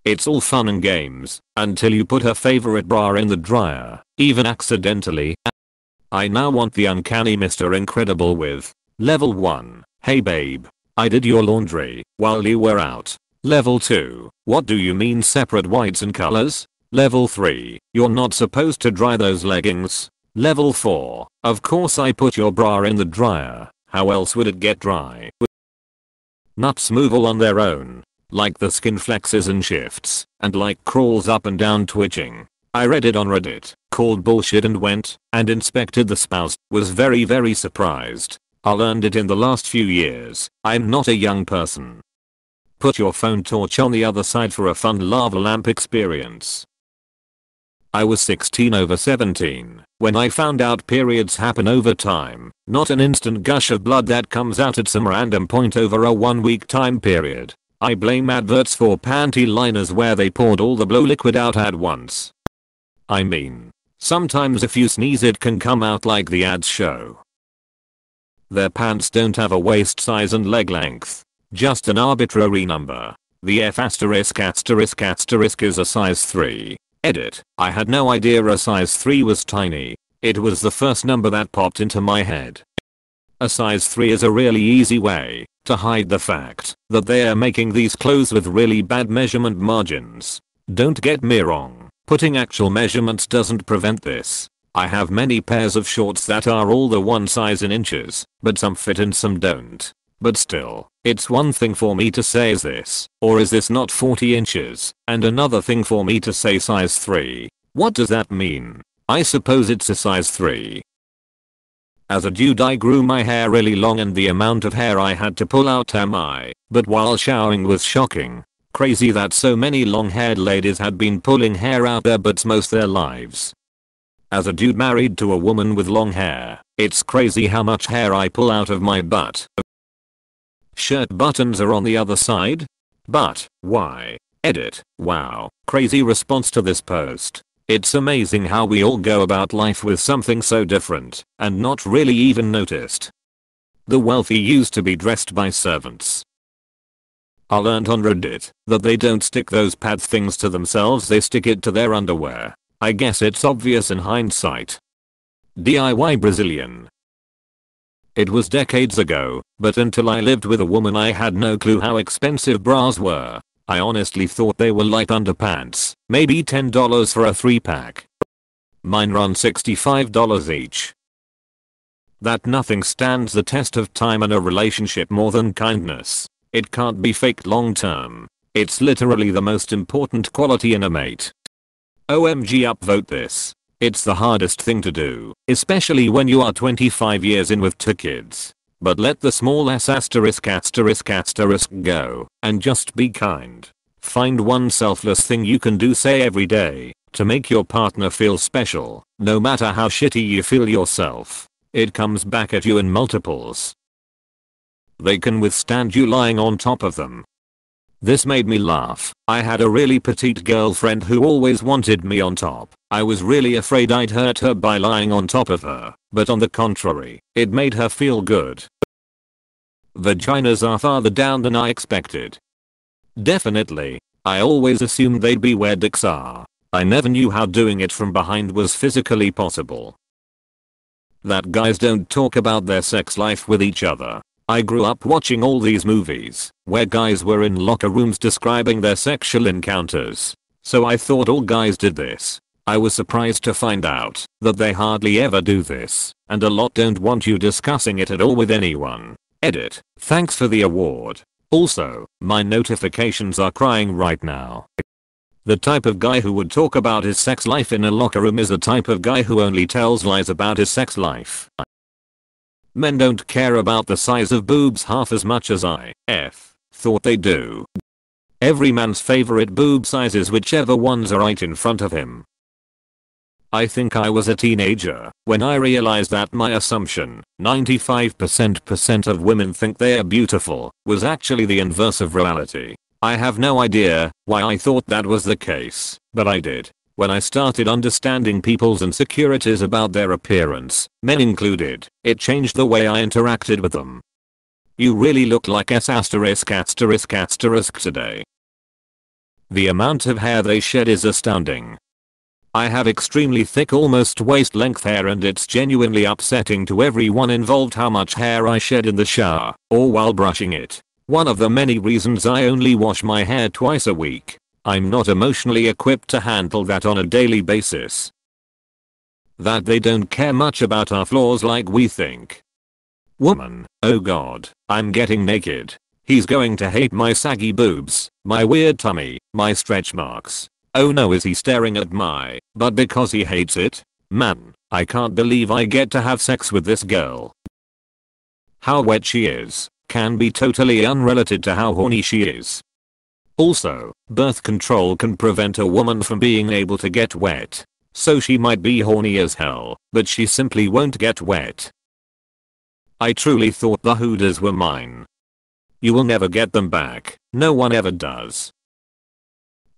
It's all fun and games until you put her favorite bra in the dryer, even accidentally. I now want the uncanny Mr. Incredible with Level 1. Hey babe, I did your laundry while you were out. Level 2. What do you mean separate whites and colors? Level 3. You're not supposed to dry those leggings. Level 4. Of course I put your bra in the dryer. How else would it get dry? Nuts move all on their own. Like the skin flexes and shifts, and like crawls up and down twitching. I read it on Reddit, called bullshit and went and inspected the spouse, was very surprised. I learned it in the last few years. I'm not a young person. Put your phone torch on the other side for a fun lava lamp experience. I was 16 over 17 when I found out periods happen over time, not an instant gush of blood that comes out at some random point over a 1-week time period. I blame adverts for panty liners where they poured all the blow liquid out at once. I mean, sometimes if you sneeze it can come out like the ads show. Their pants don't have a waist size and leg length, just an arbitrary number. The F*** is a size 3. Edit. I had no idea a size 3 was tiny. It was the first number that popped into my head. A size 3 is a really easy way to hide the fact that they are making these clothes with really bad measurement margins. Don't get me wrong, putting actual measurements doesn't prevent this. I have many pairs of shorts that are all the one size in inches, but some fit and some don't. But still, it's one thing for me to say is this, or is this not 40 inches, and another thing for me to say size 3. What does that mean? I suppose it's a size 3. As a dude I grew my hair really long and the amount of hair I had to pull out but while showering was shocking. Crazy that so many long-haired ladies had been pulling hair out their butts most their lives. As a dude married to a woman with long hair, it's crazy how much hair I pull out of my butt. Shirt buttons are on the other side? But, why? Edit. Wow, crazy response to this post. It's amazing how we all go about life with something so different, and not really even noticed. The wealthy used to be dressed by servants. I learned on Reddit that they don't stick those pad things to themselves, they stick it to their underwear. I guess it's obvious in hindsight. DIY Brazilian. It was decades ago, but until I lived with a woman I had no clue how expensive bras were. I honestly thought they were like underpants, maybe $10 for a 3-pack. Mine run $65 each. That nothing stands the test of time in a relationship more than kindness. It can't be faked long term. It's literally the most important quality in a mate. OMG upvote this. It's the hardest thing to do, especially when you are 25 years in with 2 kids. But let the small s*** go, and just be kind. Find one selfless thing you can do say every day, to make your partner feel special, no matter how shitty you feel yourself. It comes back at you in multiples. They can withstand you lying on top of them. This made me laugh. I had a really petite girlfriend who always wanted me on top. I was really afraid I'd hurt her by lying on top of her, but on the contrary, it made her feel good. Vaginas are farther down than I expected. Definitely. I always assumed they'd be where dicks are. I never knew how doing it from behind was physically possible. That guys don't talk about their sex life with each other. I grew up watching all these movies where guys were in locker rooms describing their sexual encounters. So I thought all guys did this. I was surprised to find out that they hardly ever do this, and a lot don't want you discussing it at all with anyone. Edit. Thanks for the award. Also, my notifications are crying right now. The type of guy who would talk about his sex life in a locker room is the type of guy who only tells lies about his sex life. Men don't care about the size of boobs half as much as I thought they do. Every man's favorite boob size is whichever ones are right in front of him. I think I was a teenager when I realized that my assumption, 95% of women think they are beautiful, was actually the inverse of reality. I have no idea why I thought that was the case, but I did. When I started understanding people's insecurities about their appearance, men included, it changed the way I interacted with them. You really look like S*** today. The amount of hair they shed is astounding. I have extremely thick, almost waist length hair, and it's genuinely upsetting to everyone involved how much hair I shed in the shower or while brushing it. One of the many reasons I only wash my hair twice a week. I'm not emotionally equipped to handle that on a daily basis. That they don't care much about our flaws like we think. Woman, oh god, I'm getting naked. He's going to hate my saggy boobs, my weird tummy, my stretch marks. Oh no, is he staring at my butt because he hates it? Man, I can't believe I get to have sex with this girl. How wet she is can be totally unrelated to how horny she is. Also, birth control can prevent a woman from being able to get wet. So she might be horny as hell, but she simply won't get wet. I truly thought the hooders were mine. You will never get them back, no one ever does.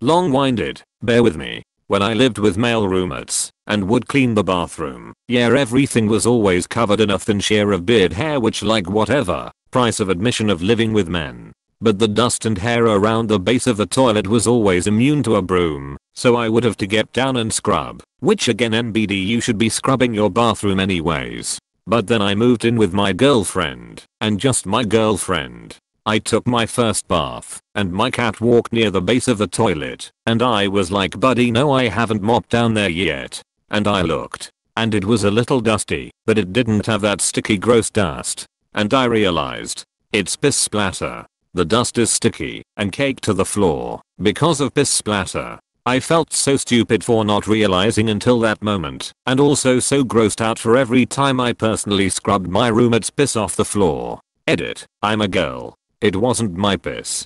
Long-winded, bear with me. When I lived with male roommates and would clean the bathroom, yeah, everything was always covered in a thin sheer of beard hair, which, like, whatever, price of admission of living with men. But the dust and hair around the base of the toilet was always immune to a broom, so I would have to get down and scrub, which again, NBD, you should be scrubbing your bathroom anyways. But then I moved in with my girlfriend, and just my girlfriend. I took my first bath, and my cat walked near the base of the toilet, and I was like, buddy, no, I haven't mopped down there yet. And I looked, and it was a little dusty, but it didn't have that sticky gross dust. And I realized, it's piss splatter. The dust is sticky and caked to the floor because of piss splatter. I felt so stupid for not realizing until that moment, and also so grossed out for every time I personally scrubbed my roommate's piss off the floor. Edit, I'm a girl. It wasn't my piss.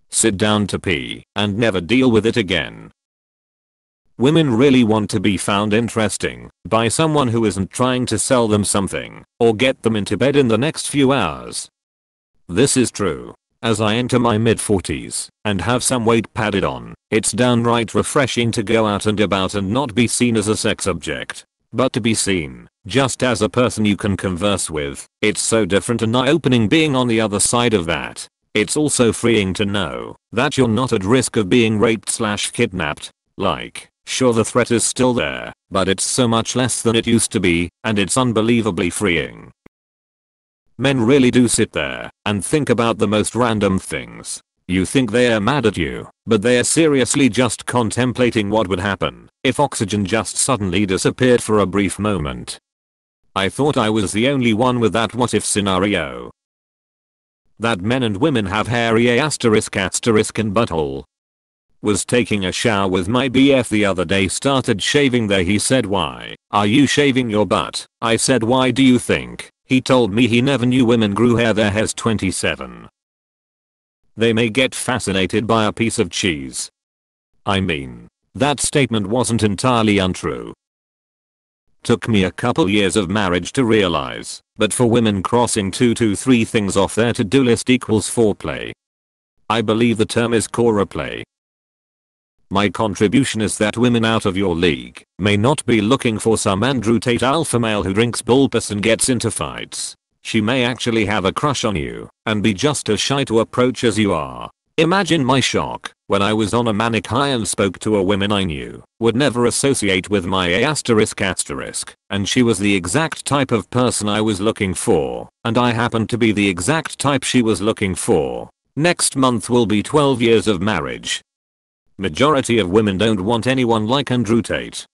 Sit down to pee and never deal with it again. Women really want to be found interesting by someone who isn't trying to sell them something or get them into bed in the next few hours. This is true. As I enter my mid-40s and have some weight padded on, it's downright refreshing to go out and about and not be seen as a sex object, but to be seen just as a person you can converse with. It's so different and eye-opening being on the other side of that. It's also freeing to know that you're not at risk of being raped/kidnapped. Like, sure, the threat is still there, but it's so much less than it used to be, and it's unbelievably freeing. Men really do sit there and think about the most random things. You think they are mad at you, but they are seriously just contemplating what would happen if oxygen just suddenly disappeared for a brief moment. I thought I was the only one with that what if scenario. That men and women have hairy *** and butthole. Was taking a shower with my BF the other day, started shaving there. He said, "Why are you shaving your butt?" I said, "Why do you think?" He told me he never knew women grew hair. Their hair's 27. They may get fascinated by a piece of cheese. I mean, that statement wasn't entirely untrue. Took me a couple years of marriage to realize, but for women, crossing 2 to 3 things off their to-do list equals foreplay. I believe the term is choreplay. My contribution is that women out of your league may not be looking for some Andrew Tate alpha male who drinks bullpiss and gets into fights. She may actually have a crush on you and be just as shy to approach as you are. Imagine my shock when I was on a manic high and spoke to a woman I knew would never associate with my ***, and she was the exact type of person I was looking for, and I happened to be the exact type she was looking for. Next month will be 12 years of marriage. Majority of women don't want anyone like Andrew Tate.